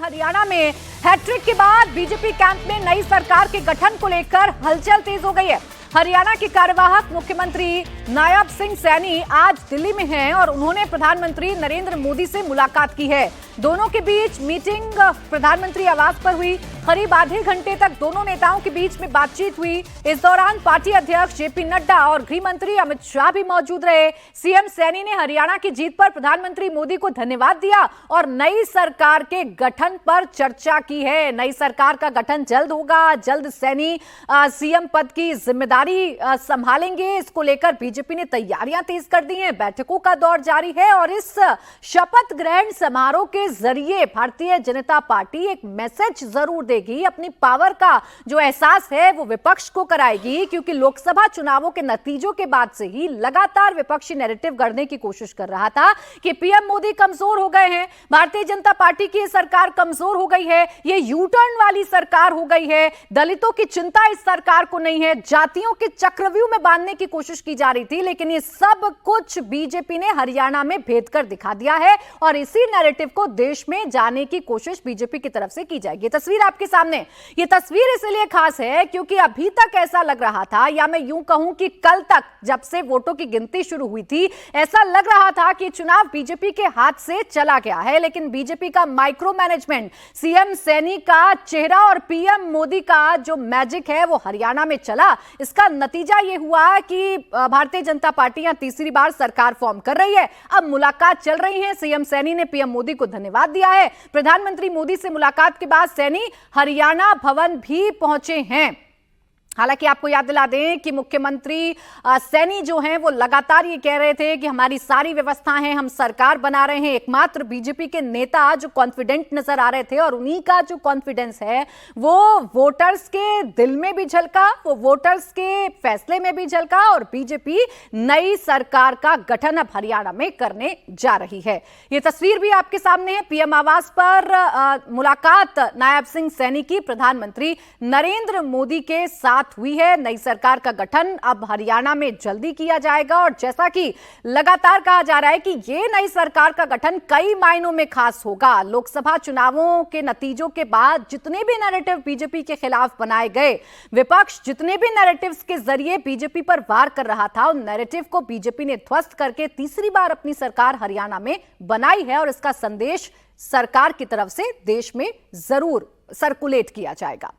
हरियाणा में हैट्रिक के बाद बीजेपी कैंप में नई सरकार के गठन को लेकर हलचल तेज हो गई है। हरियाणा के कार्यवाहक मुख्यमंत्री नायब सिंह सैनी आज दिल्ली में हैं और उन्होंने प्रधानमंत्री नरेंद्र मोदी से मुलाकात की है। दोनों के बीच मीटिंग प्रधानमंत्री आवास पर हुई। करीब आधे घंटे तक दोनों नेताओं के बीच में बातचीत हुई। इस दौरान पार्टी अध्यक्ष जेपी नड्डा और गृह मंत्री अमित शाह भी मौजूद रहे। सीएम सैनी ने हरियाणा की जीत पर प्रधानमंत्री मोदी को धन्यवाद दिया और नई सरकार के गठन पर चर्चा की है। नई सरकार का गठन जल्द होगा, जल्द सैनी सीएम पद की जिम्मेदारी संभालेंगे। इसको लेकर बीजेपी ने तैयारियां तेज कर दी हैं। बैठकों का दौर जारी है और इस शपथ ग्रहण समारोह के जरिए भारतीय जनता पार्टी एक मैसेज जरूर देगी। अपनी पावर का जो एहसास है वो विपक्ष को कराएगी, क्योंकि लोकसभा चुनावों के नतीजों के बाद से ही लगातार विपक्षी नैरेटिव गढ़ने की कोशिश कर रहा था कि पीएम मोदी कमजोर हो गए हैं, भारतीय जनता पार्टी की सरकार कमजोर हो गई है, ये यू टर्न वाली सरकार हो गई है, दलितों की चिंता इस सरकार को नहीं है, जातियों के चक्रव्यूह में बांधने की कोशिश की जा रही थी। लेकिन ये सब कुछ बीजेपी ने हरियाणा में भेद कर दिखा दिया है और इसी नैरेटिव को देश में जाने की कोशिश बीजेपी की तरफ से की जाएगी। तस्वीर आपके सामने, ये तस्वीर इसलिए खास है क्योंकि अभी तक ऐसा लग रहा था, या मैं यूं कहूं कि कल तक जब से वोटों की गिनती शुरू हुई थी, ऐसा लग रहा था कि चुनाव बीजेपी के हाथ से चला गया है। लेकिन बीजेपी का माइक्रो मैनेजमेंट, सीएम सैनी का चेहरा और पीएम मोदी का जो मैजिक है वो हरियाणा में चला। इसका नतीजा ये हुआ कि भारतीय जनता पार्टी यहां तीसरी बार सरकार फॉर्म कर रही है। अब मुलाकात चल रही है। सीएम सैनी ने पीएम मोदी को धन्यवाद दिया है। प्रधानमंत्री मोदी से मुलाकात के बाद सैनी हरियाणा भवन भी पहुंचे हैं। हालांकि आपको याद दिला दें कि मुख्यमंत्री सैनी जो हैं वो लगातार ये कह रहे थे कि हमारी सारी व्यवस्थाएं हैं, हम सरकार बना रहे हैं। एकमात्र बीजेपी के नेता जो कॉन्फिडेंट नजर आ रहे थे और उन्हीं का जो कॉन्फिडेंस है वो वोटर्स के दिल में भी झलका, वो वोटर्स के फैसले में भी झलका और बीजेपी नई सरकार का गठन अब हरियाणा में करने जा रही है। ये तस्वीर भी आपके सामने है। पीएम आवास पर मुलाकात नायब सिंह सैनी की प्रधानमंत्री नरेंद्र मोदी के साथ हुई है। नई सरकार का गठन अब हरियाणा में जल्दी किया जाएगा और जैसा कि लगातार कहा जा रहा है कि ये नई सरकार का गठन कई मायनों में खास होगा। लोकसभा चुनावों के नतीजों के बाद जितने भी नैरेटिव बीजेपी के खिलाफ बनाए गए, विपक्ष जितने भी नैरेटिव्स के जरिए बीजेपी पर वार कर रहा था, उन नैरेटिव को बीजेपी ने ध्वस्त करके तीसरी बार अपनी सरकार हरियाणा में बनाई है और इसका संदेश सरकार की तरफ से देश में जरूर सर्कुलेट किया जाएगा।